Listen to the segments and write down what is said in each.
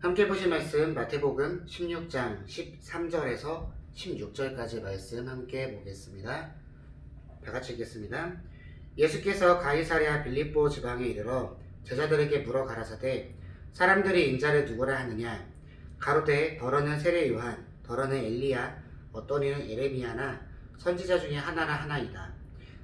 함께 보실 말씀 마태복음 16장 13절에서 16절까지 말씀 함께 보겠습니다. 다 같이 읽겠습니다. 예수께서 가이사랴 빌립보 지방에 이르러 제자들에게 물어 가라사대 사람들이 인자를 누구라 하느냐 가로되 더러는 세례 요한 더러는 엘리야 어떤 이는 예레미야나 선지자 중에 하나라 하나이다.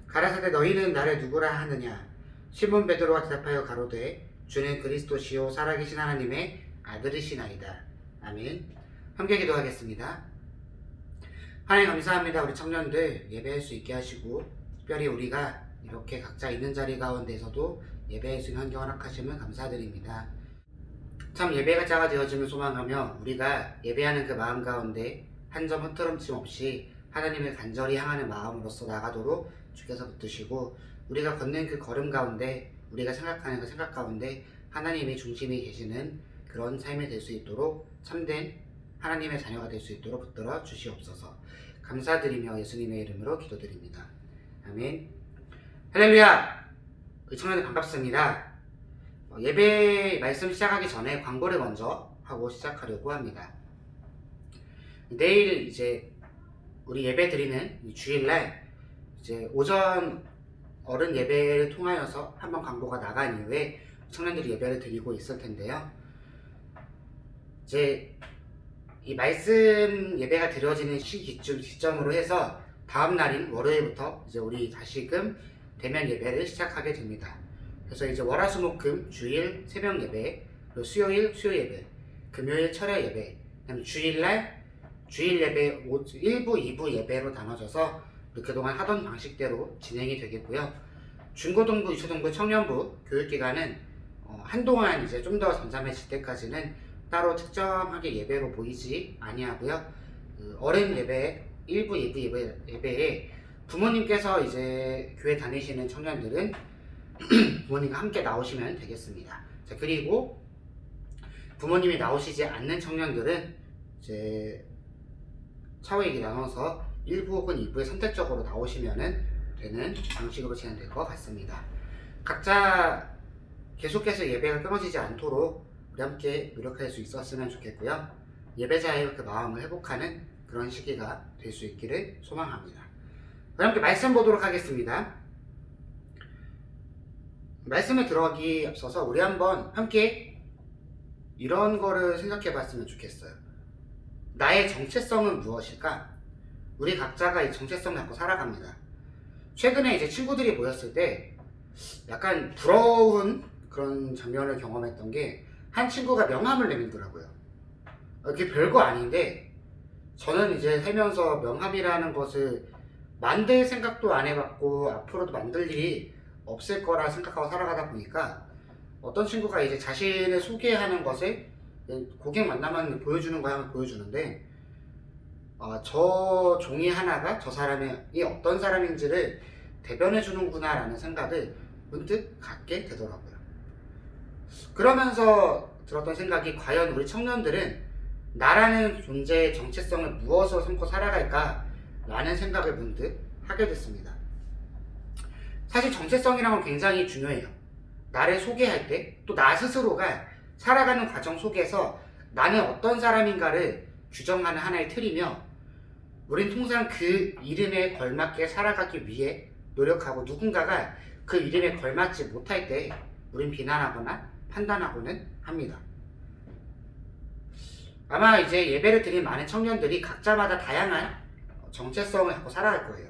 가라사대 너희는 나를 누구라 하느냐 시몬 베드로가 대답하여 가로되 주는 그리스도시요 살아계신 하나님의 아들이시나이다. 아멘. 함께 기도하겠습니다. 하나님 감사합니다. 우리 청년들 예배할 수 있게 하시고 특별히 우리가 이렇게 각자 있는 자리 가운데서도 예배할 수 있는 환경 허락하시면 감사드립니다. 참 예배가 자가 되어짐을 소망하며 우리가 예배하는 그 마음 가운데 한 점 흐트럼짐 없이 하나님을 간절히 향하는 마음으로서 나가도록 주께서 붙드시고 우리가 걷는 그 걸음 가운데 우리가 생각하는 그 생각 가운데 하나님이 중심이 계시는 그런 삶이 될 수 있도록 참된 하나님의 자녀가 될 수 있도록 붙들어 주시옵소서. 감사드리며 예수님의 이름으로 기도드립니다. 아멘. 할렐루야. 우리 청년들 반갑습니다. 예배 말씀 시작하기 전에 광고를 먼저 하고 시작하려고 합니다. 내일 이제 우리 예배 드리는 주일날 이제 오전 어른 예배를 통하여서 한번 광고가 나간 이후에 청년들이 예배를 드리고 있을 텐데요. 이제 이 말씀 예배가 드려지는 시점으로 해서 다음 날인 월요일부터 이제 우리 다시금 대면 예배를 시작하게 됩니다. 그래서 이제 월화수목금 주일 새벽 예배, 그리고 수요일 수요 예배, 금요일 철야 예배, 그다음에 주일날 주일 예배 1부, 2부 예배로 나눠져서 그동안 하던 방식대로 진행이 되겠고요. 중고등부, 유초등부, 청년부 교육기관은 한동안 이제 좀 더 잠잠해질 때까지는 따로 특정하게 예배로 보이지 아니하고요. 어른 예배 1부, 2부 예배에 부모님께서 이제 교회 다니시는 청년들은 부모님과 함께 나오시면 되겠습니다. 자, 그리고 부모님이 나오시지 않는 청년들은 이제 차후에 나눠서 1부 혹은 2부에 선택적으로 나오시면 되는 방식으로 진행될 것 같습니다. 각자 계속해서 예배가 끊어지지 않도록 우리 함께 노력할 수 있었으면 좋겠고요. 예배자의 그 마음을 회복하는 그런 시기가 될 수 있기를 소망합니다. 우리 함께 말씀 보도록 하겠습니다. 말씀에 들어가기 앞서서 우리 한번 함께 이런 거를 생각해 봤으면 좋겠어요. 나의 정체성은 무엇일까? 우리 각자가 이 정체성을 갖고 살아갑니다. 최근에 이제 친구들이 모였을 때 약간 부러운 그런 장면을 경험했던 게 한 친구가 명함을 내밀더라고요. 그게 별거 아닌데 저는 이제 살면서 명함이라는 것을 만들 생각도 안 해봤고 앞으로도 만들 일이 없을 거라 생각하고 살아가다 보니까 어떤 친구가 이제 자신을 소개하는 것을 고객 만나면 보여주는 거 하면 보여주는데 저 종이 하나가 저 사람이 어떤 사람인지를 대변해 주는구나 라는 생각을 문득 갖게 되더라고요. 그러면서 들었던 생각이 과연 우리 청년들은 나라는 존재의 정체성을 무엇으로 삼고 살아갈까 라는 생각을 문득 하게 됐습니다. 사실 정체성이란 건 굉장히 중요해요. 나를 소개할 때 또 나 스스로가 살아가는 과정 속에서 나는 어떤 사람인가를 규정하는 하나의 틀이며 우린 통상 그 이름에 걸맞게 살아가기 위해 노력하고 누군가가 그 이름에 걸맞지 못할 때 우린 비난하거나 판단하고는 합니다. 아마 이제 예배를 드린 많은 청년들이 각자마다 다양한 정체성을 갖고 살아갈 거예요.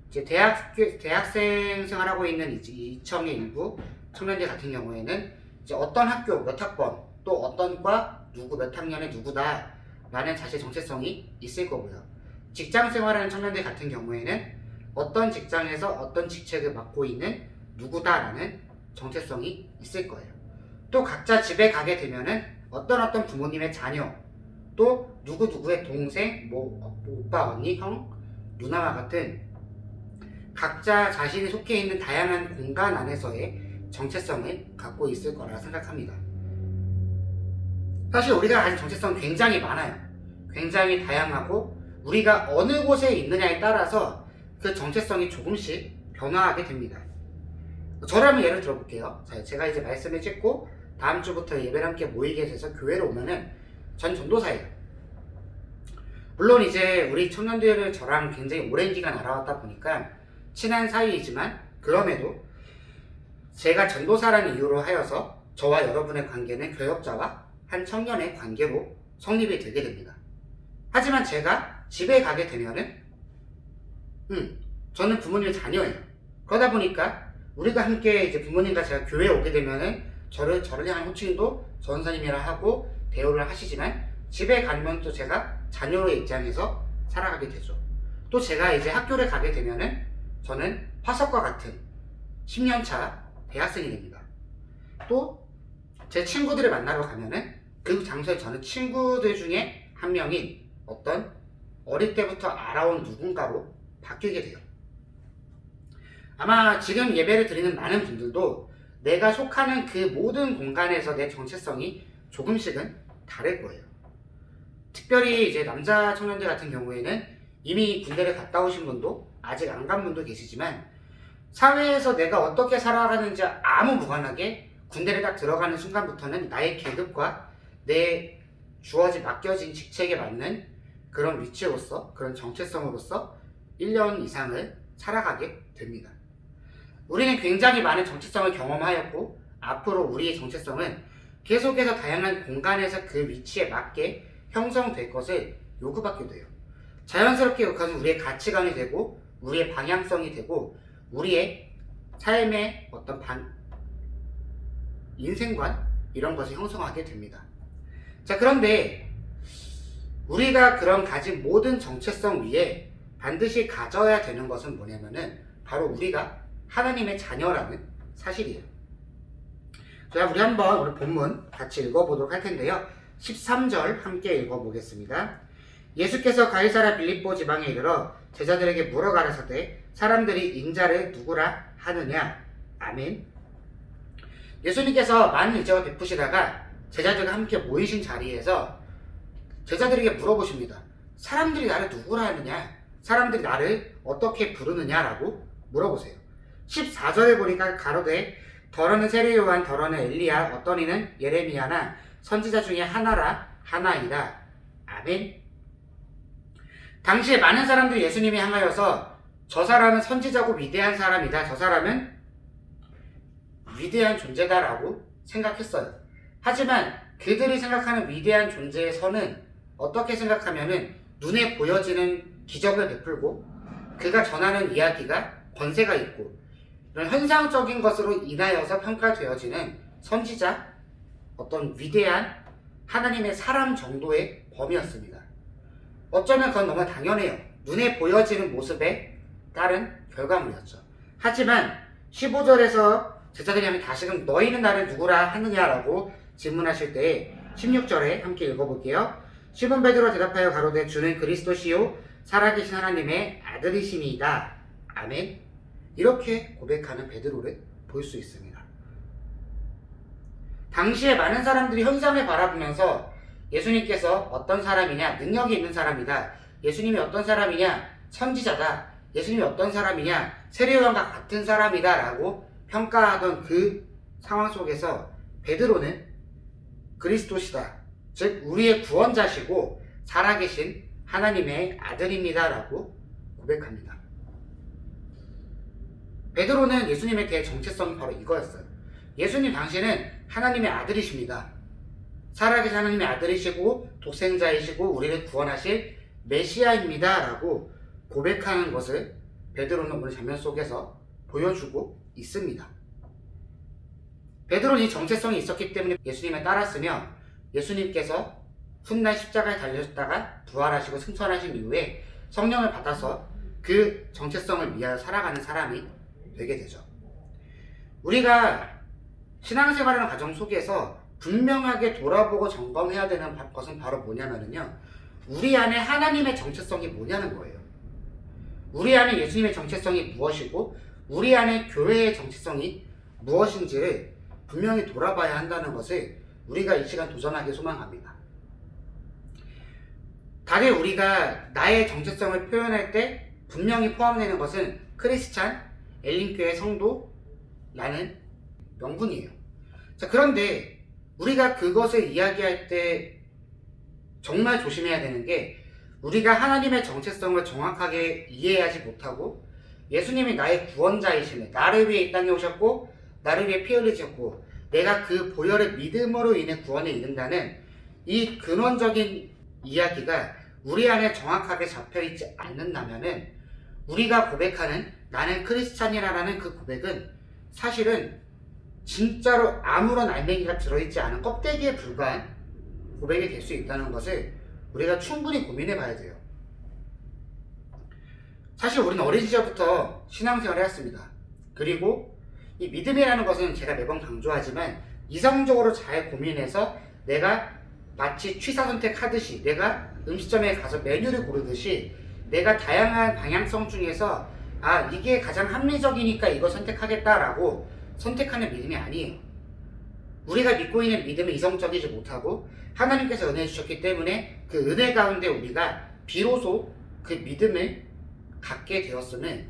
이제 대학생 생활하고 있는 이청의 일부 청년들 같은 경우에는 이제 어떤 학교 몇 학번 또 어떤 과 누구 몇 학년의 누구다 라는 자신의 정체성이 있을 거고요. 직장 생활하는 청년들 같은 경우에는 어떤 직장에서 어떤 직책을 맡고 있는 누구다라는 정체성이 있을 거예요. 또 각자 집에 가게 되면은 어떤 부모님의 자녀 또 누구누구의 동생, 오빠, 언니, 형, 누나와 같은 각자 자신이 속해 있는 다양한 공간 안에서의 정체성을 갖고 있을 거라 생각합니다. 사실 우리가 가진 정체성은 굉장히 많아요. 굉장히 다양하고 우리가 어느 곳에 있느냐에 따라서 그 정체성이 조금씩 변화하게 됩니다. 저를 한번 예를 들어볼게요. 자, 제가 이제 말씀을 찍고 다음 주부터 예배를 함께 모이게 돼서 교회로 오면은 전 전도사예요. 물론 이제 우리 청년들을 저랑 굉장히 오랜 기간 알아왔다 보니까 친한 사이이지만 그럼에도 제가 전도사라는 이유로 하여서 저와 여러분의 관계는 교역자와 한 청년의 관계로 성립이 되게 됩니다. 하지만 제가 집에 가게 되면은 저는 부모님의 자녀예요. 그러다 보니까 우리가 함께 이제 부모님과 제가 교회에 오게 되면은 저를 향한 호칭도 전사님이라 하고 대우를 하시지만 집에 가면 또 제가 자녀의 입장에서 살아가게 되죠. 또 제가 이제 학교를 가게 되면은 저는 화석과 같은 10년차 대학생이 됩니다. 또 제 친구들을 만나러 가면은 그 장소에 저는 친구들 중에 한 명인 어떤 어릴 때부터 알아온 누군가로 바뀌게 돼요. 아마 지금 예배를 드리는 많은 분들도 내가 속하는 그 모든 공간에서 내 정체성이 조금씩은 다를 거예요. 특별히 이제 남자 청년들 같은 경우에는 이미 군대를 갔다 오신 분도 아직 안 간 분도 계시지만 사회에서 내가 어떻게 살아가는지 아무 무관하게 군대를 딱 들어가는 순간부터는 나의 계급과 내 맡겨진 직책에 맞는 그런 위치로서 그런 정체성으로서 1년 이상을 살아가게 됩니다. 우리는 굉장히 많은 정체성을 경험하였고 앞으로 우리의 정체성은 계속해서 다양한 공간에서 그 위치에 맞게 형성될 것을 요구받게 돼요. 자연스럽게 그것은 우리의 가치관이 되고 우리의 방향성이 되고 우리의 삶의 어떤 인생관 이런 것을 형성하게 됩니다. 자, 그런데 우리가 그런 가진 모든 정체성 위에 반드시 가져야 되는 것은 뭐냐면은 바로 우리가 하나님의 자녀라는 사실이에요. 자, 우리 한번 오늘 본문 같이 읽어보도록 할 텐데요. 13절 함께 읽어보겠습니다. 예수께서 가이사랴 빌립보 지방에 이르러 제자들에게 물어 가라사대 사람들이 인자를 누구라 하느냐. 아멘. 예수님께서 많은 일적을 베푸시다가 제자들과 함께 모이신 자리에서 제자들에게 물어보십니다. 사람들이 나를 누구라 하느냐? 사람들이 나를 어떻게 부르느냐라고 물어보세요. 14절에 보니까 가로되 더러는 세례 요한 더러는 엘리야 어떤 이는 예레미야나 선지자 중에 하나이다. 아멘. 당시에 많은 사람들이 예수님이 향하여서 저 사람은 선지자고 위대한 사람이다. 저 사람은 위대한 존재다라고 생각했어요. 하지만 그들이 생각하는 위대한 존재의 선은 어떻게 생각하면은 눈에 보여지는 기적을 베풀고 그가 전하는 이야기가 권세가 있고 이런 현상적인 것으로 인하여서 평가되어지는 선지자, 어떤 위대한 하나님의 사람 정도의 범위였습니다. 어쩌면 그건 너무 당연해요. 눈에 보여지는 모습에 따른 결과물이었죠. 하지만 15절에서 제자들이 하면 다시금 너희는 나를 누구라 하느냐라고 질문하실 때 16절에 함께 읽어볼게요. 시몬 베드로 대답하여 가로되 주는 그리스도시요 살아계신 하나님의 아들이시니이다. 아멘. 이렇게 고백하는 베드로를 볼 수 있습니다. 당시에 많은 사람들이 현상을 바라보면서 예수님께서 어떤 사람이냐, 능력이 있는 사람이다. 예수님이 어떤 사람이냐, 선지자다. 예수님이 어떤 사람이냐, 세례요한과 같은 사람이다 라고 평가하던 그 상황 속에서 베드로는 그리스도시다. 즉 우리의 구원자시고 살아계신 하나님의 아들입니다 라고 고백합니다. 베드로는 예수님에 대해 정체성이 바로 이거였어요. 예수님 당시에는 하나님의 아들이십니다. 살아계신 하나님의 아들이시고 독생자이시고 우리를 구원하실 메시아입니다 라고 고백하는 것을 베드로는 오늘 장면 속에서 보여주고 있습니다. 베드로는 이 정체성이 있었기 때문에 예수님을 따랐으며 예수님께서 훗날 십자가에 달려졌다가 부활하시고 승천하신 이후에 성령을 받아서 그 정체성을 위하여 살아가는 사람이 되게 되죠. 우리가 신앙생활하는 과정 속에서 분명하게 돌아보고 점검해야 되는 것은 바로 뭐냐면요, 우리 안에 하나님의 정체성이 뭐냐는 거예요. 우리 안에 예수님의 정체성이 무엇이고 우리 안에 교회의 정체성이 무엇인지를 분명히 돌아봐야 한다는 것을 우리가 이 시간 도전하게 소망합니다. 다들 우리가 나의 정체성을 표현할 때 분명히 포함되는 것은 크리스찬, 엘림교회 성도라는 명분이에요. 자, 그런데 우리가 그것을 이야기할 때 정말 조심해야 되는 게, 우리가 하나님의 정체성을 정확하게 이해하지 못하고 예수님이 나의 구원자이심을, 나를 위해 이 땅에 오셨고 나를 위해 피 흘리셨고 내가 그 보혈의 믿음으로 인해 구원에 이른다는 이 근원적인 이야기가 우리 안에 정확하게 잡혀있지 않는다면은, 우리가 고백하는 나는 크리스찬이라는 그 고백은 사실은 진짜로 아무런 알맹이가 들어있지 않은 껍데기에 불과한 고백이 될 수 있다는 것을 우리가 충분히 고민해 봐야 돼요. 사실 우리는 어린 시절부터 신앙생활을 했습니다. 그리고 이 믿음이라는 것은 제가 매번 강조하지만 이성적으로 잘 고민해서 내가 마치 취사 선택하듯이, 내가 음식점에 가서 메뉴를 고르듯이 내가 다양한 방향성 중에서 이게 가장 합리적이니까 이거 선택하겠다라고 선택하는 믿음이 아니에요. 우리가 믿고 있는 믿음은 이성적이지 못하고 하나님께서 은혜 주셨기 때문에 그 은혜 가운데 우리가 비로소 그 믿음을 갖게 되었으면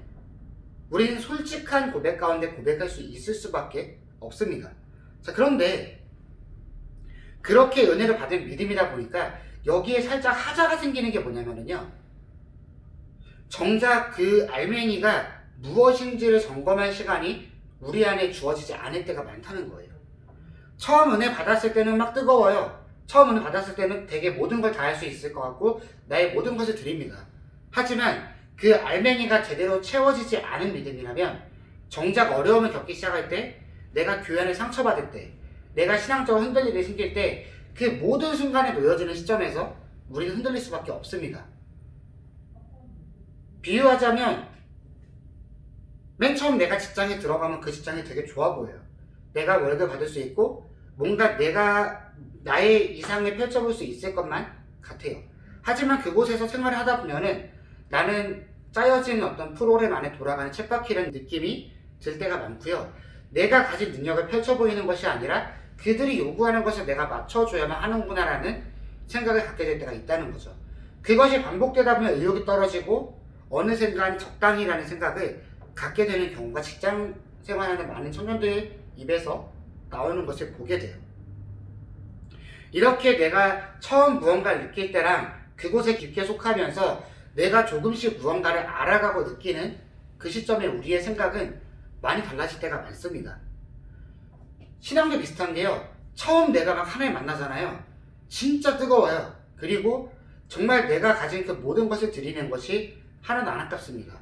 우리는 솔직한 고백 가운데 고백할 수 있을 수밖에 없습니다. 자, 그런데 그렇게 은혜를 받은 믿음이다 보니까 여기에 살짝 하자가 생기는 게 뭐냐면요, 정작 그 알맹이가 무엇인지를 점검할 시간이 우리 안에 주어지지 않을 때가 많다는 거예요. 처음 은혜 받았을 때는 막 뜨거워요. 처음 은혜 받았을 때는 되게 모든 걸 다 할 수 있을 것 같고 나의 모든 것을 드립니다. 하지만 그 알맹이가 제대로 채워지지 않은 믿음이라면, 정작 어려움을 겪기 시작할 때, 내가 교회 안에 상처받을 때, 내가 신앙적으로 흔들릴 일이 생길 때, 그 모든 순간에 놓여지는 시점에서 우리는 흔들릴 수밖에 없습니다. 비유하자면 맨 처음 내가 직장에 들어가면 그 직장이 되게 좋아 보여요. 내가 월급 받을 수 있고 뭔가 내가 나의 이상을 펼쳐볼 수 있을 것만 같아요. 하지만 그곳에서 생활을 하다 보면은 나는 짜여진 어떤 프로그램 안에 돌아가는 쳇바퀴라는 느낌이 들 때가 많고요. 내가 가진 능력을 펼쳐 보이는 것이 아니라 그들이 요구하는 것을 내가 맞춰줘야만 하는구나라는 생각을 갖게 될 때가 있다는 거죠. 그것이 반복되다 보면 의욕이 떨어지고 어느샌가 적당히라는 생각을 갖게 되는 경우가 직장 생활하는 많은 청년들 입에서 나오는 것을 보게 돼요. 이렇게 내가 처음 무언가를 느낄 때랑 그곳에 깊게 속하면서 내가 조금씩 무언가를 알아가고 느끼는 그 시점에 우리의 생각은 많이 달라질 때가 많습니다. 신앙도 비슷한 게요, 처음 내가 막 하나님 만나잖아요. 진짜 뜨거워요. 그리고 정말 내가 가진 그 모든 것을 드리는 것이 하나도 안 아깝습니다.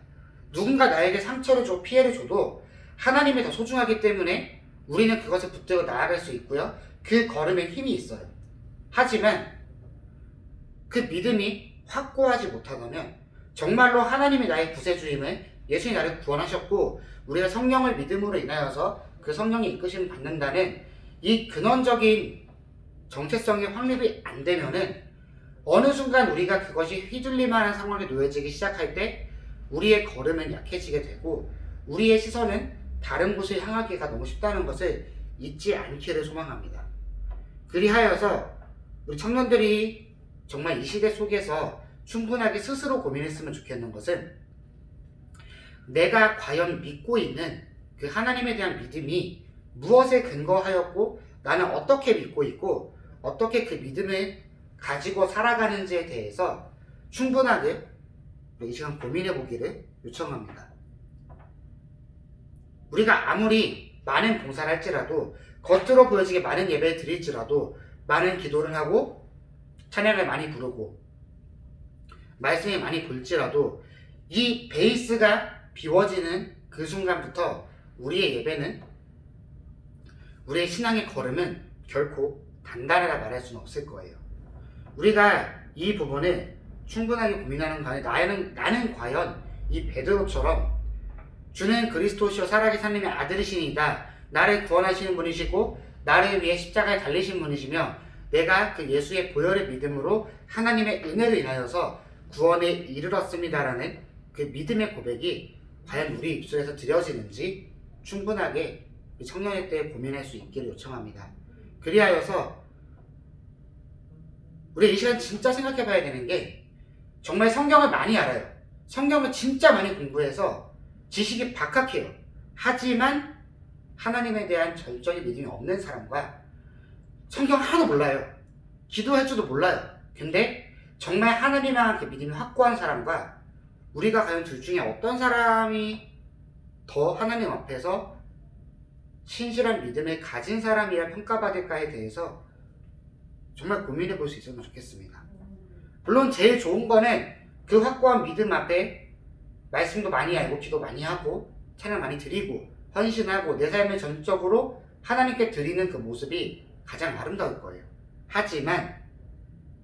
누군가 나에게 상처를 줘, 피해를 줘도 하나님이 더 소중하기 때문에 우리는 그것을 붙들고 나아갈 수 있고요. 그 걸음에 힘이 있어요. 하지만 그 믿음이 확고하지 못하다면, 정말로 하나님이 나의 구세주임을, 예수님이 나를 구원하셨고 우리가 성령을 믿음으로 인하여서 그 성령의 이끄심을 받는다는 이 근원적인 정체성이 확립이 안 되면은 어느 순간 우리가 그것이 휘둘릴만한 상황에 놓여지기 시작할 때 우리의 걸음은 약해지게 되고 우리의 시선은 다른 곳을 향하기가 너무 쉽다는 것을 잊지 않기를 소망합니다. 그리하여서 우리 청년들이 정말 이 시대 속에서 충분하게 스스로 고민했으면 좋겠는 것은, 내가 과연 믿고 있는 그 하나님에 대한 믿음이 무엇에 근거하였고 나는 어떻게 믿고 있고 어떻게 그 믿음을 가지고 살아가는지에 대해서 충분하게 이 시간 고민해 보기를 요청합니다. 우리가 아무리 많은 봉사를 할지라도, 겉으로 보여지게 많은 예배를 드릴지라도, 많은 기도를 하고 찬양을 많이 부르고 말씀을 많이 볼지라도, 이 베이스가 비워지는 그 순간부터 우리의 예배는, 우리의 신앙의 걸음은 결코 단단하다 말할 수는 없을 거예요. 우리가 이 부분을 충분하게 고민하는 간에 나는 과연 이 베드로처럼 주는 그리스도시요 살아계신 하나님의 아들이시니이다, 나를 구원하시는 분이시고 나를 위해 십자가에 달리신 분이시며 내가 그 예수의 보혈의 믿음으로 하나님의 은혜로 인하여서 구원에 이르렀습니다라는 그 믿음의 고백이 과연 우리 입술에서 드려지는지 충분하게 청년의 때에 고민할 수 있기를 요청합니다. 그리하여서 우리 이 시간 진짜 생각해 봐야 되는 게, 정말 성경을 많이 알아요. 성경을 진짜 많이 공부해서 지식이 박학해요. 하지만 하나님에 대한 절정의 믿음이 없는 사람과 성경 하나도 몰라요. 기도할 줄도 몰라요. 근데 정말 하나님을 향한 믿음이 확고한 사람과 우리가 과연 둘 중에 어떤 사람이 더 하나님 앞에서 신실한 믿음을 가진 사람이라 평가받을까에 대해서 정말 고민해 볼 수 있으면 좋겠습니다. 물론 제일 좋은 거는 그 확고한 믿음 앞에 말씀도 많이 알고 기도 많이 하고 찬양 많이 드리고 헌신하고 내 삶을 전적으로 하나님께 드리는 그 모습이 가장 아름다울 거예요. 하지만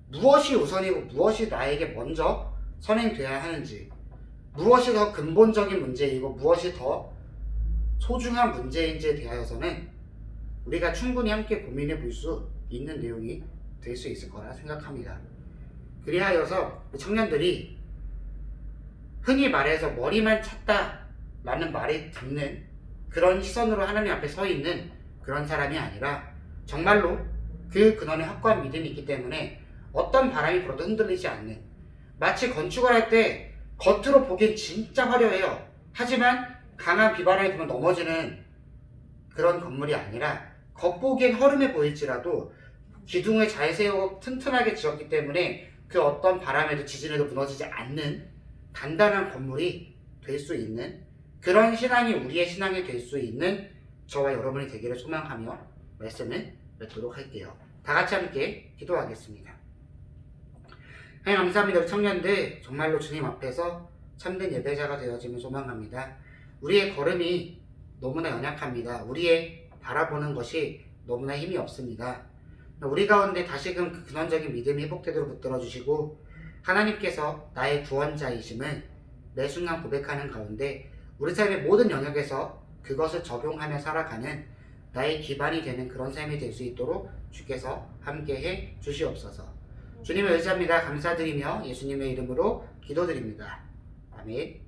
무엇이 우선이고 무엇이 나에게 먼저 선행돼야 하는지, 무엇이 더 근본적인 문제이고 무엇이 더 소중한 문제인지에 대하여서는 우리가 충분히 함께 고민해 볼 수 있는 내용이 될 수 있을 거라 생각합니다. 그리하여서 청년들이 흔히 말해서 머리만 찼다 라는 말을 듣는 그런 시선으로 하나님 앞에 서 있는 그런 사람이 아니라 정말로 그 근원에 확고한 믿음이 있기 때문에 어떤 바람이 불어도 흔들리지 않는, 마치 건축을 할 때 겉으로 보기엔 진짜 화려해요. 하지만 강한 비바람이 불면 넘어지는 그런 건물이 아니라 겉보기엔 허름해 보일지라도 기둥을 잘 세우고 튼튼하게 지었기 때문에 그 어떤 바람에도 지진에도 무너지지 않는 단단한 건물이 될 수 있는, 그런 신앙이 우리의 신앙이 될 수 있는 저와 여러분이 되기를 소망하며 말씀을 맺도록 할게요. 다 같이 함께 기도하겠습니다. 하나님 감사합니다. 우리 청년들 정말로 주님 앞에서 참된 예배자가 되어지면 소망합니다. 우리의 걸음이 너무나 연약합니다. 우리의 바라보는 것이 너무나 힘이 없습니다. 우리 가운데 다시금 그 근원적인 믿음이 회복되도록 붙들어 주시고 하나님께서 나의 구원자이심을 매 순간 고백하는 가운데 우리 삶의 모든 영역에서 그것을 적용하며 살아가는 나의 기반이 되는 그런 삶이 될 수 있도록 주께서 함께해 주시옵소서. 주님을 의지합니다. 감사드리며 예수님의 이름으로 기도드립니다. 아멘.